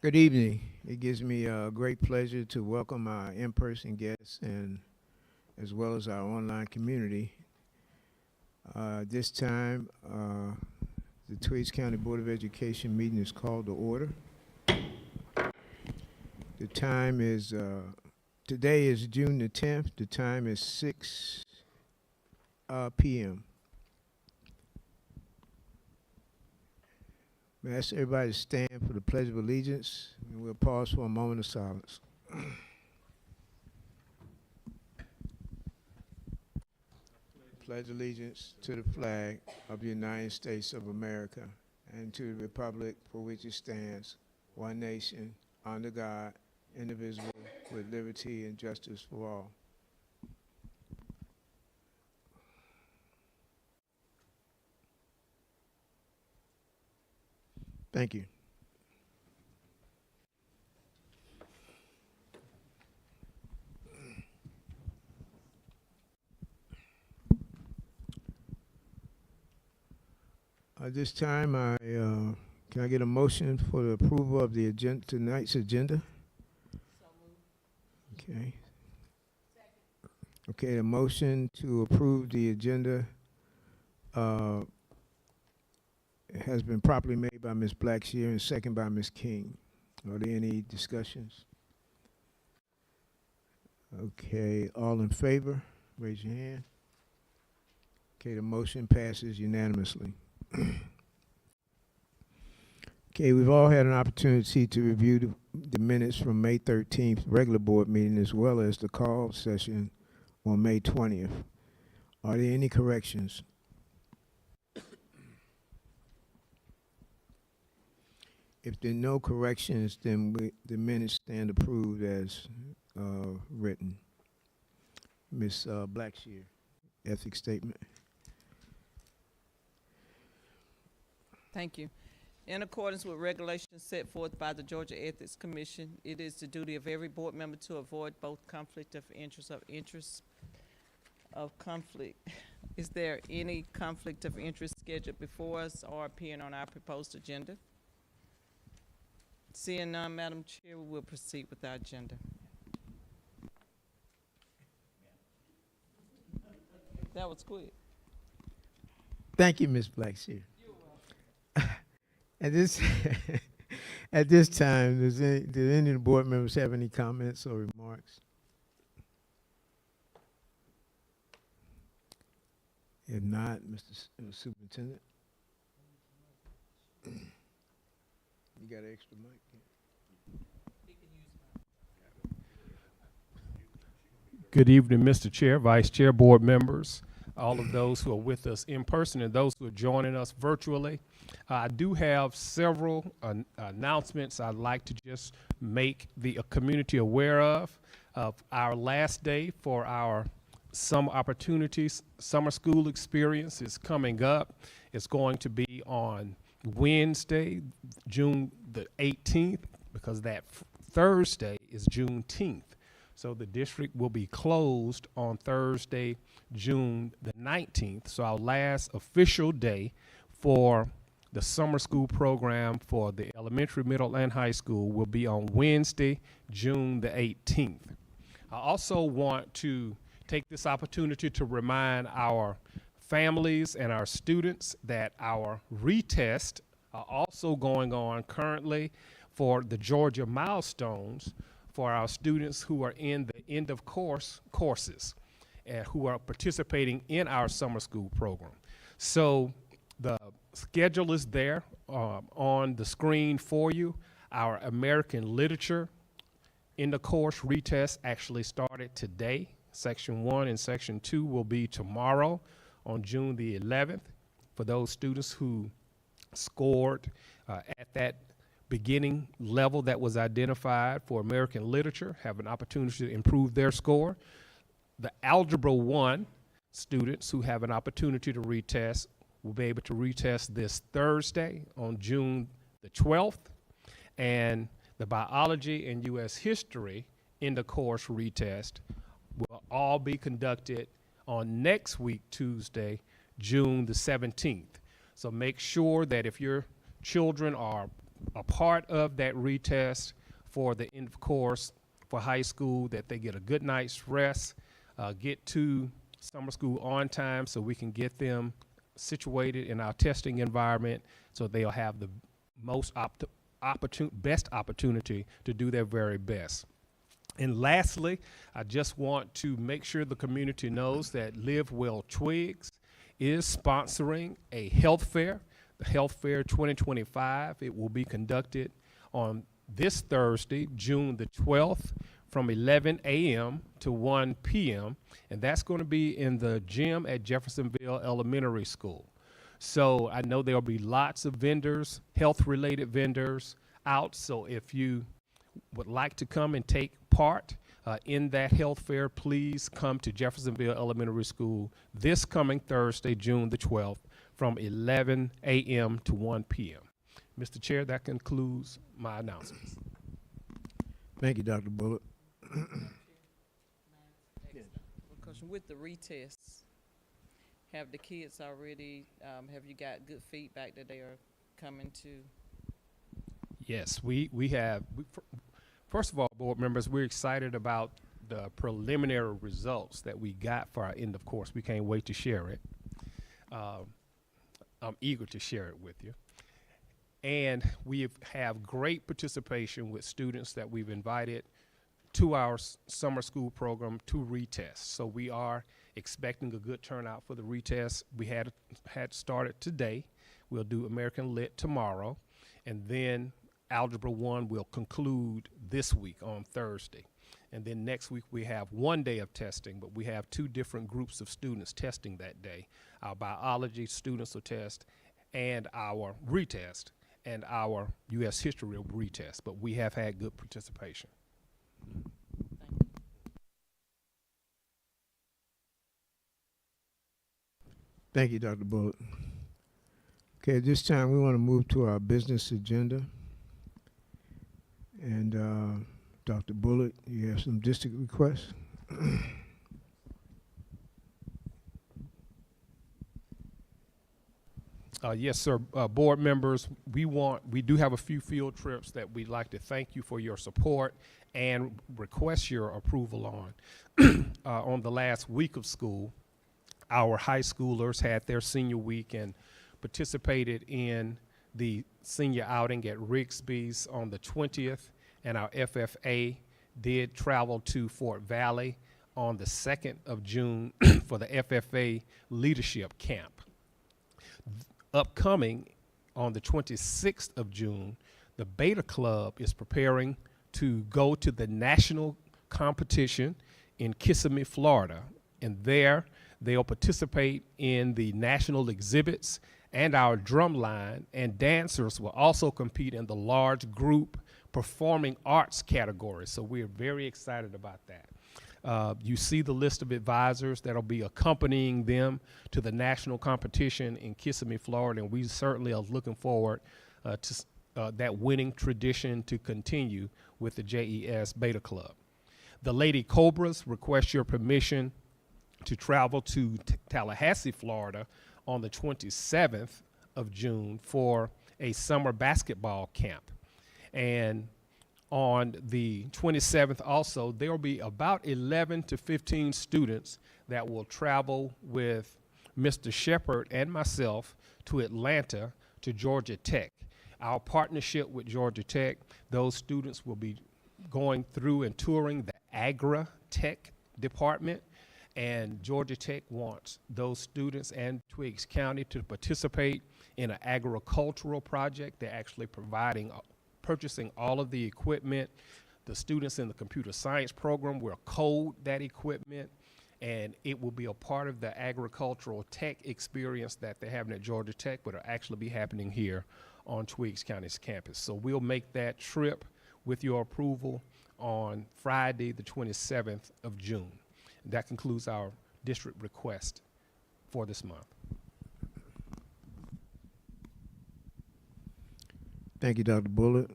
Good evening. It gives me a great pleasure to welcome our in-person guests and as well as our online community. This time, the Tweeds County Board of Education meeting is called to order. The time is, today is June the 10th. The time is 6 p.m. I ask everybody to stand for the Pledge of Allegiance, and we'll pause for a moment of silence. Pledge allegiance to the flag of the United States of America and to the republic for which it stands, one nation, under God, indivisible, with liberty and justice for all. Thank you. At this time, can I get a motion for the approval of the agenda, tonight's agenda? Okay. Okay, a motion to approve the agenda has been properly made by Ms. Blackshear and second by Ms. King. Are there any discussions? Okay, all in favor, raise your hand. Okay, the motion passes unanimously. Okay, we've all had an opportunity to review the minutes from May 13th regular board meeting as well as the call session on May 20th. Are there any corrections? If there are no corrections, then the minutes stand approved as written. Ms. Blackshear, ethics statement. Thank you. In accordance with regulations set forth by the Georgia Ethics Commission, it is the duty of every board member to avoid both conflict of conflict. Is there any conflict of interest scheduled before us or appearing on our proposed agenda? Seeing none, Madam Chair, we will proceed with our agenda. That was quick. Thank you, Ms. Blackshear. At this at this time, do any of the board members have any comments or remarks? If not, Mr. Superintendent, you got an extra mic? Good evening, Mr. Chair, Vice Chair, board members, all of those who are with us in person and those who are joining us virtually. I do have several announcements I'd like to just make the community aware of. Our last day for our summer opportunities, summer school experience is coming up. It's going to be on Wednesday, June the 18th, because that Thursday is Juneteenth. So the district will be closed on Thursday, June the 19th. So our last official day for the summer school program for the elementary, middle, and high school will be on Wednesday, June the 18th. I also want to take this opportunity to remind our families and our students that our retests are also going on currently for the Georgia milestones for our students who are in the end of courses and who are participating in our summer school program. So the schedule is there on the screen for you. Our American literature in the course retest actually started today. Section 1 and Section 2 will be tomorrow on June the 11th for those students who scored at that beginning level that was identified for American literature, have an opportunity to improve their score. The Algebra 1 students who have an opportunity to retest will be able to retest this Thursday on June the 12th. And the biology and U.S. history in the course retest will all be conducted on next week, Tuesday, June the 17th. So make sure that if your children are a part of that retest for the end of course for high school, that they get a good night's rest, get to summer school on time so we can get them situated in our testing environment so they'll have the most best opportunity to do their very best. And lastly, I just want to make sure the community knows that Live Well Twigs is sponsoring a health fair, the Health Fair 2025. It will be conducted on this Thursday, June the 12th, from 11 a.m. to 1 p.m., and that's going to be in the gym at Jeffersonville Elementary School. So I know there'll be lots of vendors, health-related vendors out, so if you would like to come and take part in that health fair, please come to Jeffersonville Elementary School this coming Thursday, June the 12th, from 11 a.m. to 1 p.m. Mr. Chair, that concludes my announcements. Thank you, Dr. Bullock. Because with the retests, have the kids already, have you got good feedback that they are coming to? Yes, we have. First of all, board members, we're excited about the preliminary results that we got for our end of course. We can't wait to share it. I'm eager to share it with you. And we have great participation with students that we've invited to our summer school program to retest. So we are expecting a good turnout for the retest. We had started today. We'll do American Lit tomorrow, and then Algebra 1 will conclude this week on Thursday. And then next week we have 1 day of testing, but we have 2 different groups of students testing that day. Our biology students will test, and our retest, and our U.S. history will retest. But we have had good participation. Thank you, Dr. Bullock. Okay, at this time we want to move to our business agenda. And Dr. Bullock, you have some district requests? Yes, sir. Board members, we do have a few field trips that we'd like to thank you for your support and request your approval on. On the last week of school, our high schoolers had their senior week and participated in the senior outing at Rigsby's on the 20th, and our FFA did travel to Fort Valley on the 2nd of June for the FFA Leadership Camp. Upcoming on the 26th of June, the Beta Club is preparing to go to the national competition in Kissimmee, Florida, and there they'll participate in the national exhibits, and our drumline and dancers will also compete in the large group performing arts category. So we're very excited about that. You see the list of advisors that'll be accompanying them to the national competition in Kissimmee, Florida, and we certainly are looking forward to that winning tradition to continue with the JES Beta Club. The Lady Cobras request your permission to travel to Tallahassee, Florida on the 27th of June for a summer basketball camp. And on the 27th also, there will be about 11 to 15 students that will travel with Mr. Shepard and myself to Atlanta to Georgia Tech. Our partnership with Georgia Tech, those students will be going through and touring the Agri-Tech department, and Georgia Tech wants those students and Twiggs County to participate in an agricultural project. They're actually purchasing all of the equipment. The students in the computer science program will code that equipment, and it will be a part of the agricultural tech experience that they're having at Georgia Tech, but it'll actually be happening here on Twiggs County's campus. So we'll make that trip with your approval on Friday, the 27th of June. And that concludes our district request for this month. Thank you, Dr. Bullock.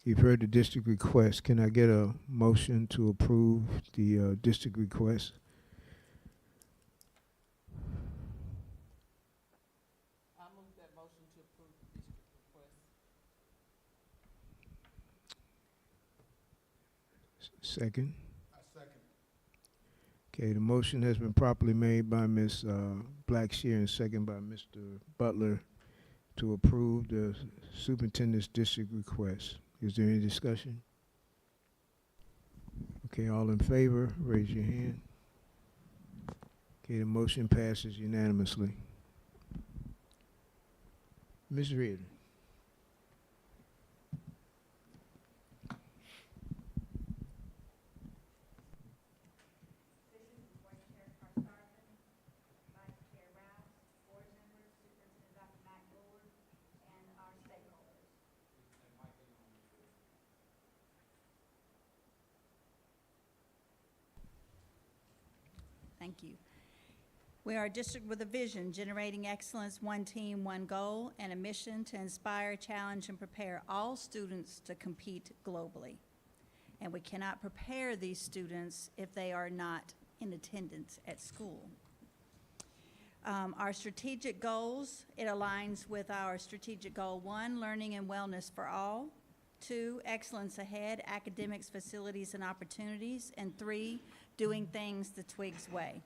You've heard the district request. Can I get a motion to approve the district request? I move that motion to approve the district request. Second? Okay, the motion has been properly made by Ms. Blackshear and second by Mr. Butler to approve the superintendent's district request. Is there any discussion? Okay, all in favor, raise your hand. Okay, the motion passes unanimously. Ms. Reardon. Thank you. We are a district with a vision, generating excellence, one team, one goal, and a mission to inspire, challenge, and prepare all students to compete globally. And we cannot prepare these students if they are not in attendance at school. Our strategic goals, it aligns with our strategic goal 1, learning and wellness for all, 2, excellence ahead, academics, facilities, and opportunities, and 3, doing things the Twiggs way.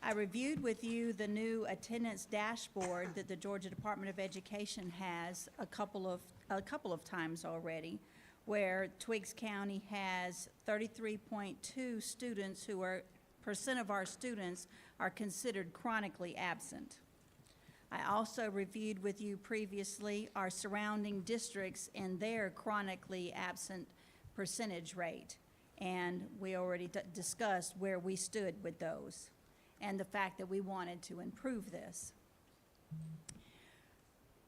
I reviewed with you the new attendance dashboard that the Georgia Department of Education has a couple of times already, where Twiggs County has 33.2 students who are percent of our students are considered chronically absent. I also reviewed with you previously our surrounding districts and their chronically absent percentage rate. And we already discussed where we stood with those and the fact that we wanted to improve this.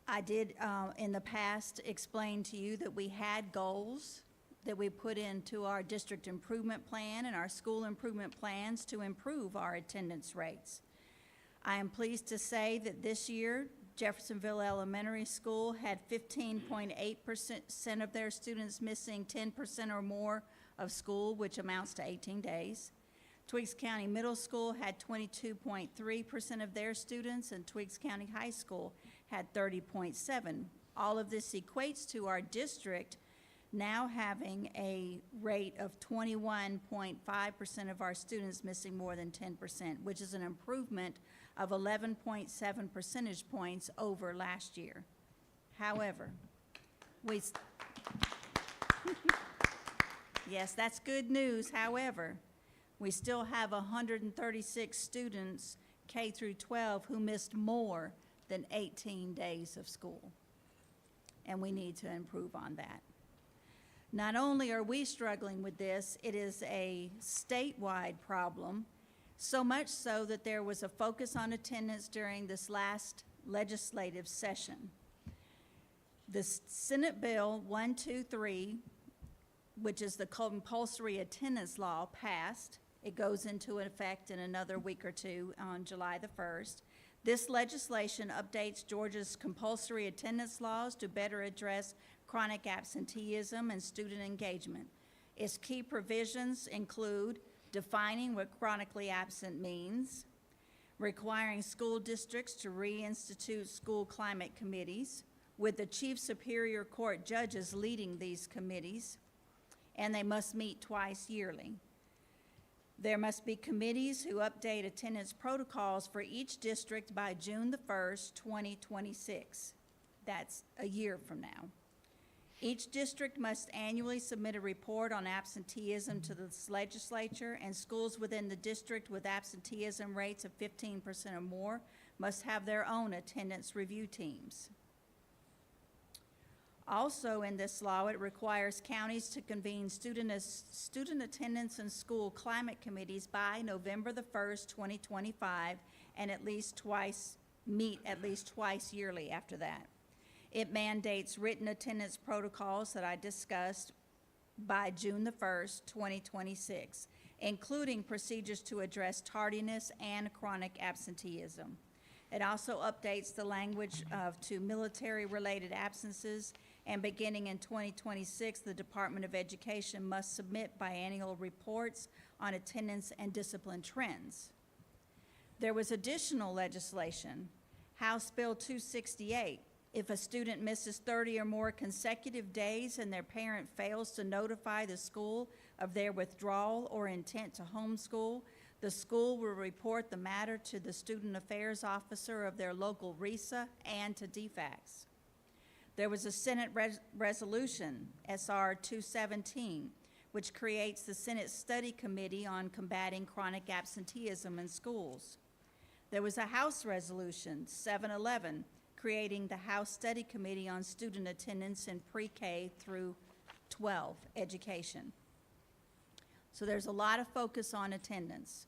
I did, in the past, explain to you that we had goals that we put into our district improvement plan and our school improvement plans to improve our attendance rates. I am pleased to say that this year, Jeffersonville Elementary School had 15.8% of their students missing 10% or more of school, which amounts to 18 days. Twiggs County Middle School had 22.3% of their students, and Twiggs County High School had 30.7%. All of this equates to our district now having a rate of 21.5% of our students missing more than 10%, which is an improvement of 11.7 percentage points over last year. However, yes, that's good news. However, we still have 136 students, K through 12, who missed more than 18 days of school. And we need to improve on that. Not only are we struggling with this, it is a statewide problem, so much so that there was a focus on attendance during this last legislative session. The Senate Bill 123, which is the compulsory attendance law, passed. It goes into effect in another week or two on July the 1st. This legislation updates Georgia's compulsory attendance laws to better address chronic absenteeism and student engagement. Its key provisions include defining what chronically absent means, requiring school districts to reinstitute school climate committees, with the Chief Superior Court judges leading these committees, and they must meet twice yearly. There must be committees who update attendance protocols for each district by June the 1st, 2026. That's a year from now. Each district must annually submit a report on absenteeism to the legislature, and schools within the district with absenteeism rates of 15% or more must have their own attendance review teams. Also in this law, it requires counties to convene student attendance and school climate committees by November the 1st, 2025, and meet at least twice yearly after that. It mandates written attendance protocols that I discussed by June the 1st, 2026, including procedures to address tardiness and chronic absenteeism. It also updates the language to military-related absences, and beginning in 2026, the Department of Education must submit biannual reports on attendance and discipline trends. There was additional legislation, House Bill 268, If a student misses 30 or more consecutive days and their parent fails to notify the school of their withdrawal or intent to homeschool, the school will report the matter to the student affairs officer of their local RESA and to DFACS. There was a Senate resolution, SR 217, which creates the Senate Study Committee on Combating Chronic Absenteeism in Schools. There was a House resolution, 711, creating the House Study Committee on Student Attendance in Pre-K through 12 education. So there's a lot of focus on attendance.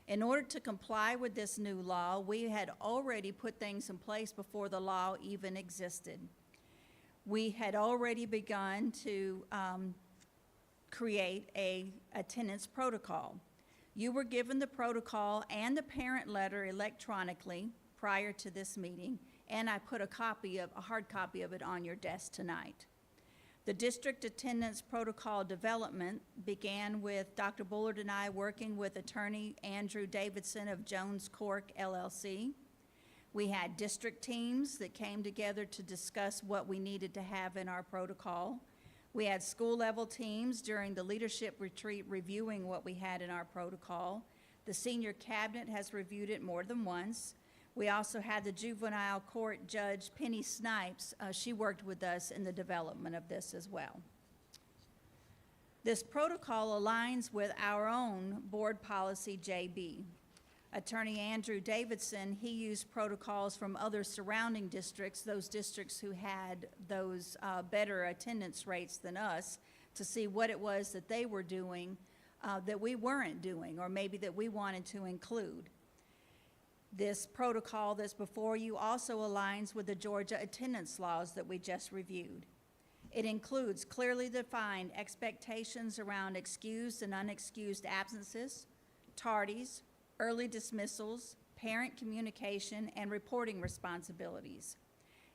In order to comply with this new law, we had already put things in place before the law even existed. We had already begun to create a attendance protocol. You were given the protocol and the parent letter electronically prior to this meeting, and I put a hard copy of it on your desk tonight. The district attendance protocol development began with Dr. Bullard and I working with attorney Andrew Davidson of Jones Cork LLC. We had district teams that came together to discuss what we needed to have in our protocol. We had school-level teams during the leadership retreat reviewing what we had in our protocol. The senior cabinet has reviewed it more than once. We also had the juvenile court judge, Penny Snipes. She worked with us in the development of this as well. This protocol aligns with our own board policy, JB. Attorney Andrew Davidson, he used protocols from other surrounding districts, those districts who had those better attendance rates than us, to see what it was that they were doing that we weren't doing, or maybe that we wanted to include. This protocol that's before you also aligns with the Georgia attendance laws that we just reviewed. It includes clearly defined expectations around excused and unexcused absences, tardies, early dismissals, parent communication, and reporting responsibilities.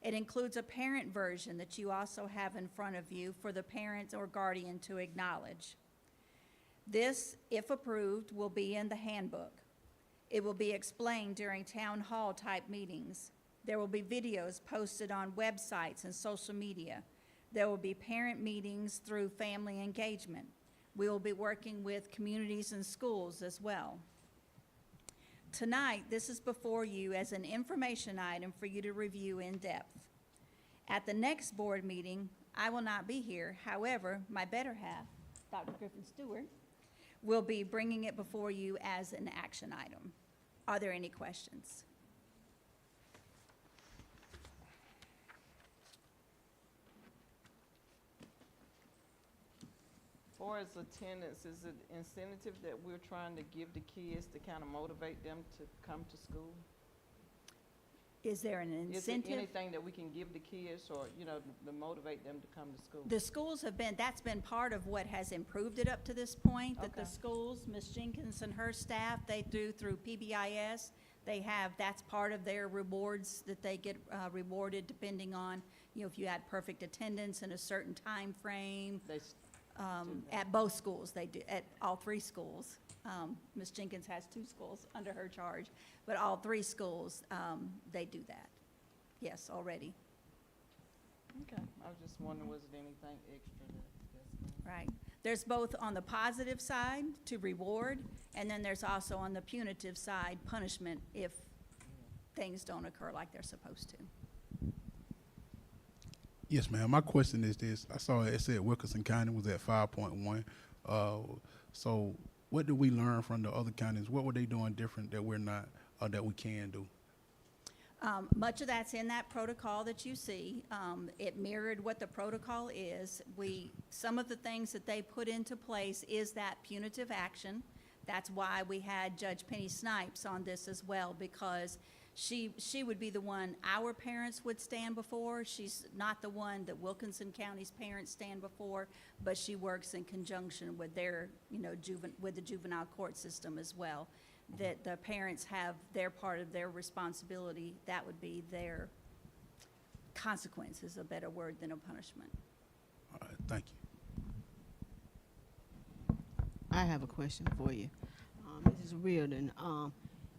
It includes a parent version that you also have in front of you for the parent or guardian to acknowledge. This, if approved, will be in the handbook. It will be explained during town hall type meetings. There will be videos posted on websites and social media. There will be parent meetings through family engagement. We will be working with communities and schools as well. Tonight, this is before you as an information item for you to review in depth. At the next board meeting, I will not be here. However, my better half, Dr. Griffin Stewart, will be bringing it before you as an action item. Are there any questions? As far as attendance, is it incentive that we're trying to give the kids to kind of motivate them to come to school? Is there an Is there incentive? anything that we can give the kids or, you know, to motivate them to come to school? The schools have been, that's been part of what has improved it up to this point, that the Okay. schools, Ms. Jenkins and her staff, they do through PBIS. They have, that's part of their rewards that they get rewarded depending on, you know, if you had perfect attendance in a certain time frame. They At both schools, they do, at all three schools. Ms. Jenkins has 2 schools under her charge, but all 3 schools, they do that. Yes, already. Okay, I was just wondering, was it anything extra that's Right. There's both on the positive side to reward, and then there's also on the punitive side, punishment if things don't occur like they're supposed to. Yes, ma'am. My question is this. I saw it said Wilkinson County was at 5.1. So what did we learn from the other counties? What were they doing different that we're not, or that we can do? Much of that's in that protocol that you see. It mirrored what the protocol is. Some of the things that they put into place is that punitive action. That's why we had Judge Penny Snipes on this as well, because she would be the one our parents would stand before. She's not the one that Wilkinson County's parents stand before, but she works in conjunction with their, you know, with the juvenile court system as well. That the parents have their part of their responsibility. That would be their consequence, is a better word than a punishment. All right, thank you. I have a question for you. Mrs. Reardon,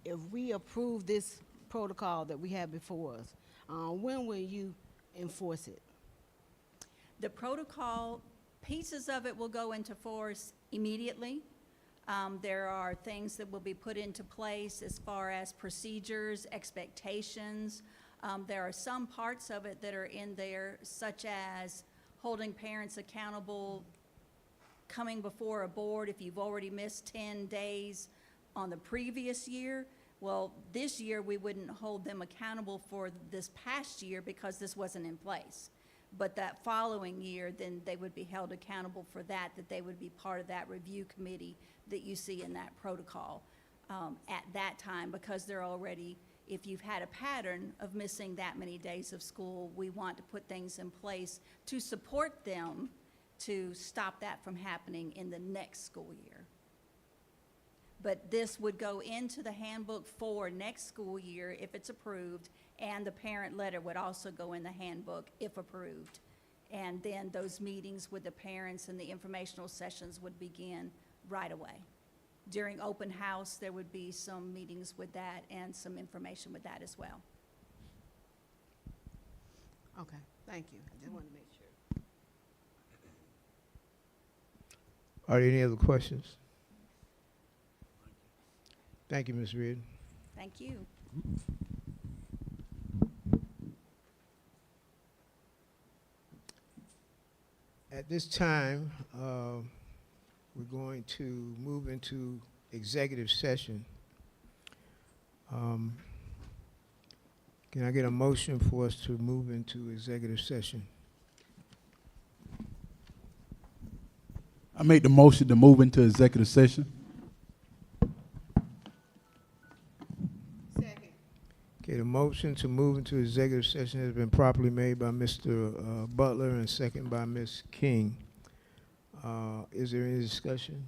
if we approve this protocol that we have before us, when will you enforce it? The protocol, pieces of it will go into force immediately. There are things that will be put into place as far as procedures, expectations. There are some parts of it that are in there, such as holding parents accountable, coming before a board if you've already missed 10 days on the previous year. Well, this year, we wouldn't hold them accountable for this past year because this wasn't in place. But that following year, then they would be held accountable for that they would be part of that review committee that you see in that protocol at that time, because they're already, if you've had a pattern of missing that many days of school, we want to put things in place to support them to stop that from happening in the next school year. But this would go into the handbook for next school year if it's approved, and the parent letter would also go in the handbook if approved. And then those meetings with the parents and the informational sessions would begin right away. During open house, there would be some meetings with that and some information with that as well. Okay, thank you. I just wanted to make sure. Are there any other questions? Thank you, Ms. Reed. Thank you. At this time, we're going to move into executive session. Can I get a motion for us to move into executive session? I make the motion to move into executive session. Second. Okay, the motion to move into executive session has been properly made by Mr. Butler and second by Ms. King. Is there any discussion?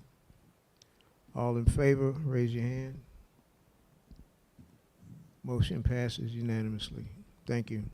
All in favor, raise your hand. Motion passes unanimously. Thank you.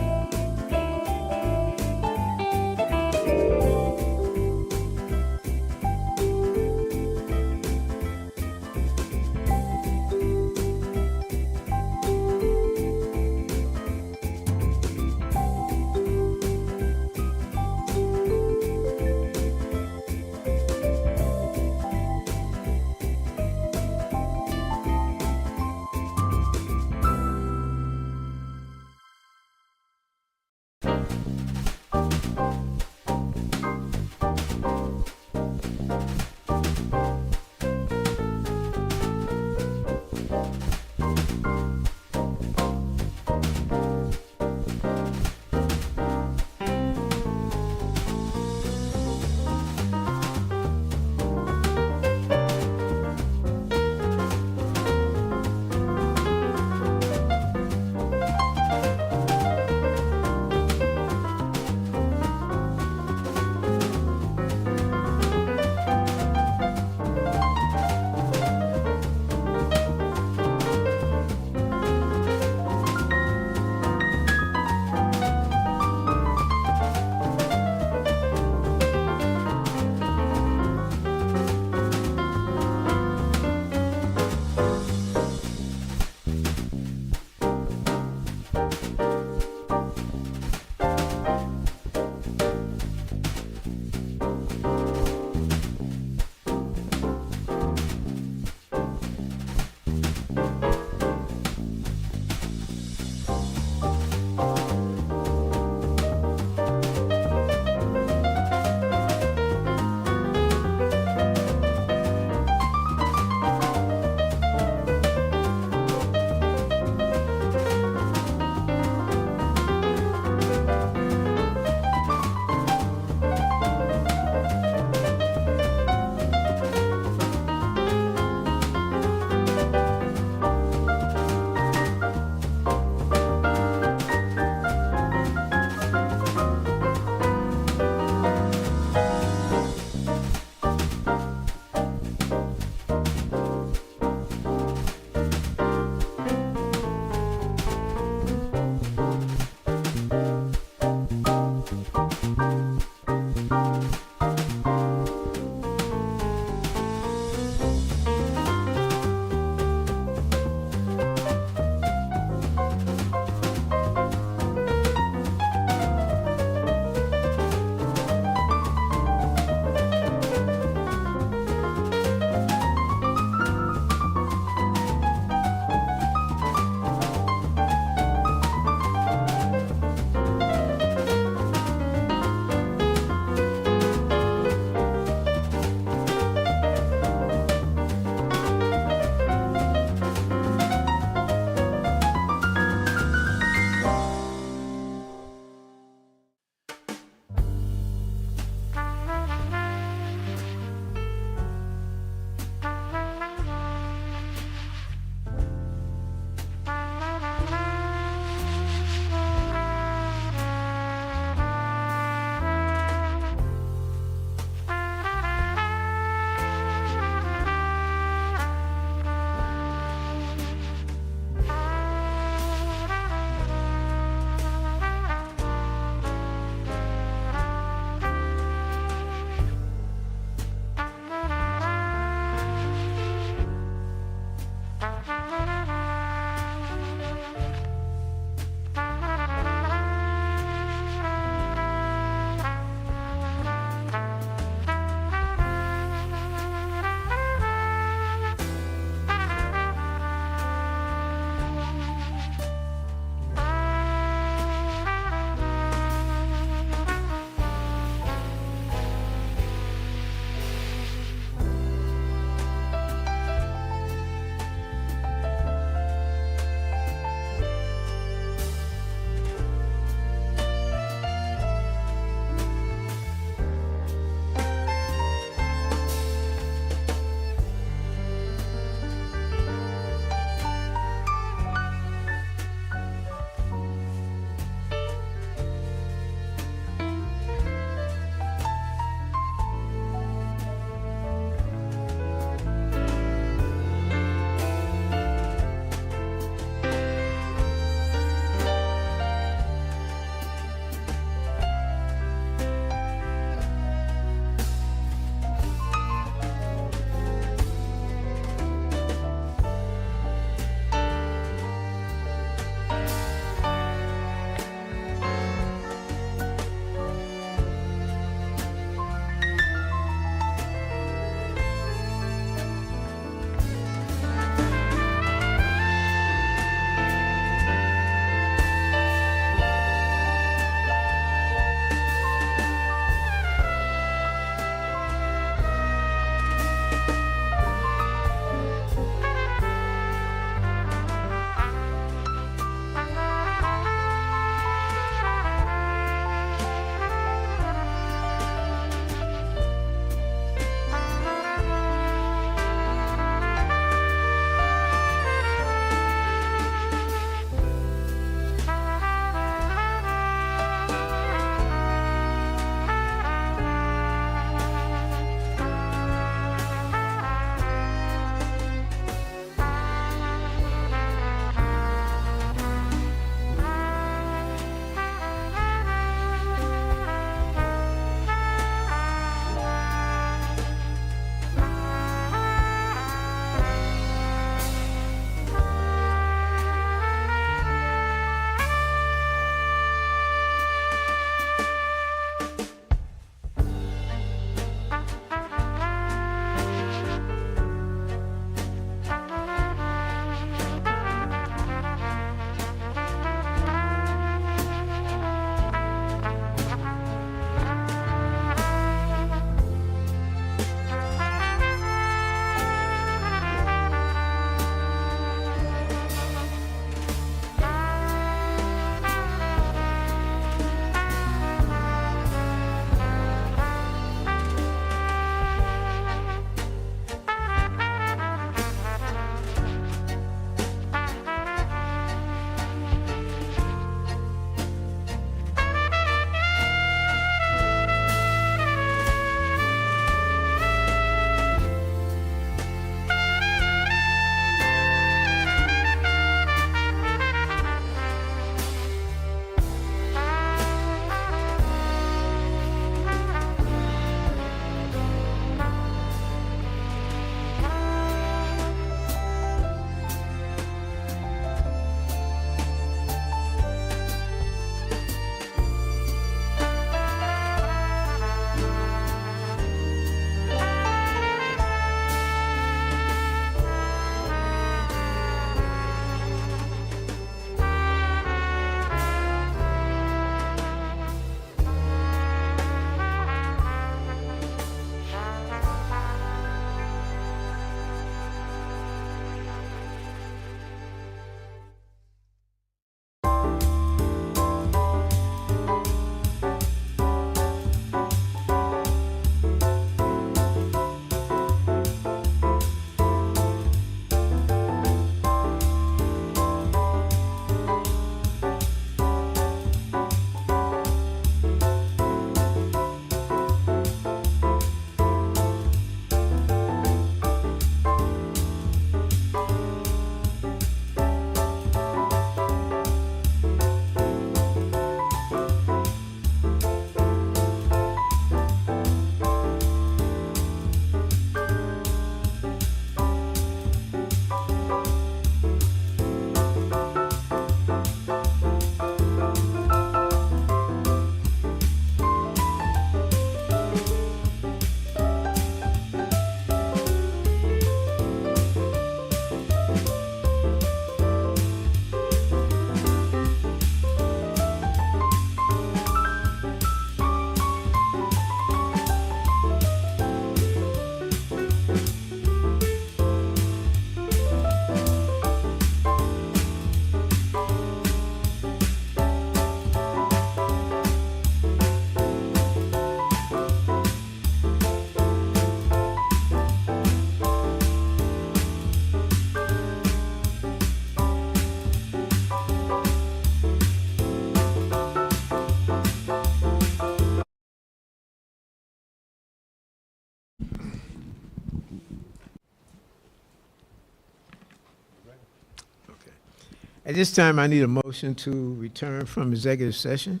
At this time, I need a motion to return from executive session.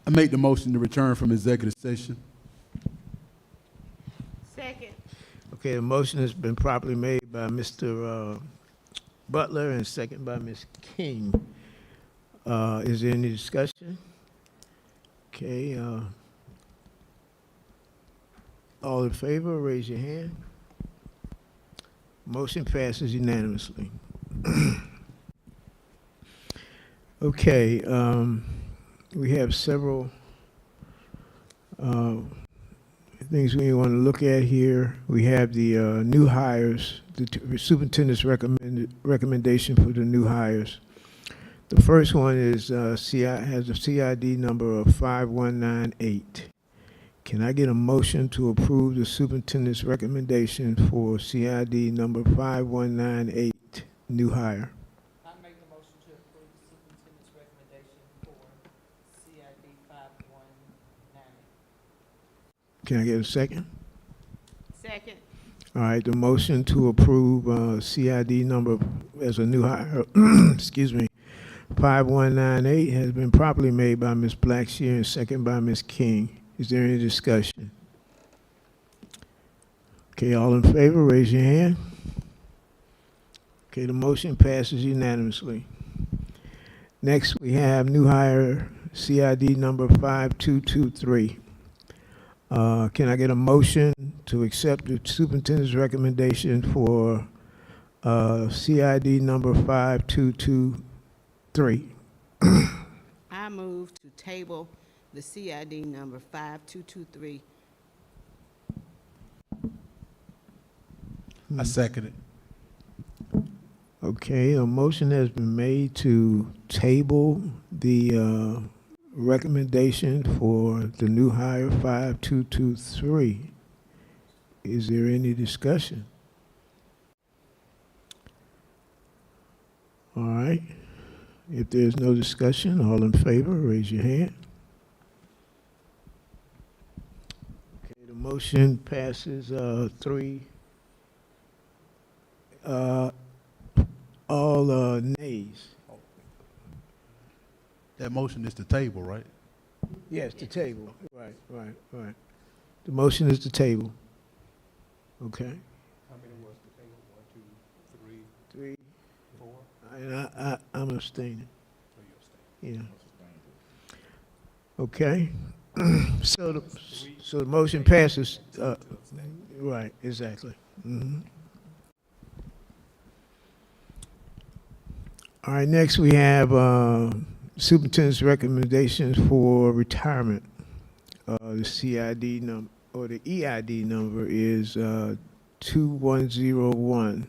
I make the motion to return from executive session. Second. Okay, the motion has been properly made by Mr. Butler and second by Ms. King. Is there any discussion? Okay, all in favor, raise your hand. Motion passes unanimously. Okay, we have several things we want to look at here. We have the new hires, the superintendent's recommendation for the new hires. The first one is has a CID number of 5198. Can I get a motion to approve the superintendent's recommendation for CID number 5198, new hire? I make the motion to approve the superintendent's recommendation for CID 519. Can I get a second? Second. All right, the motion to approve CID number as a new hire, excuse me, 5198 has been properly made by Ms. Blackshear and second by Ms. King. Is there any discussion? Okay, all in favor, raise your hand. Okay, the motion passes unanimously. Next, we have new hire CID number 5223. Can I get a motion to accept the superintendent's recommendation for CID number 5223? I move to table the CID number 5223. I second it. Okay, a motion has been made to table the recommendation for the new hire 5223. Is there any discussion? All right. If there's no discussion, all in favor, raise your hand. Okay, the motion passes 3. All nays. That motion is the table, right? Yes, the table. Right. The motion is the table. Okay. How many was the table? 1, 2, 3, 3. 4? And I'm abstaining. So you abstain. Yeah. Okay. So the motion passes. Right. Exactly. Mm-hmm. All right. Next, we have superintendent's recommendations for retirement. The CID number or the EID number is 2101.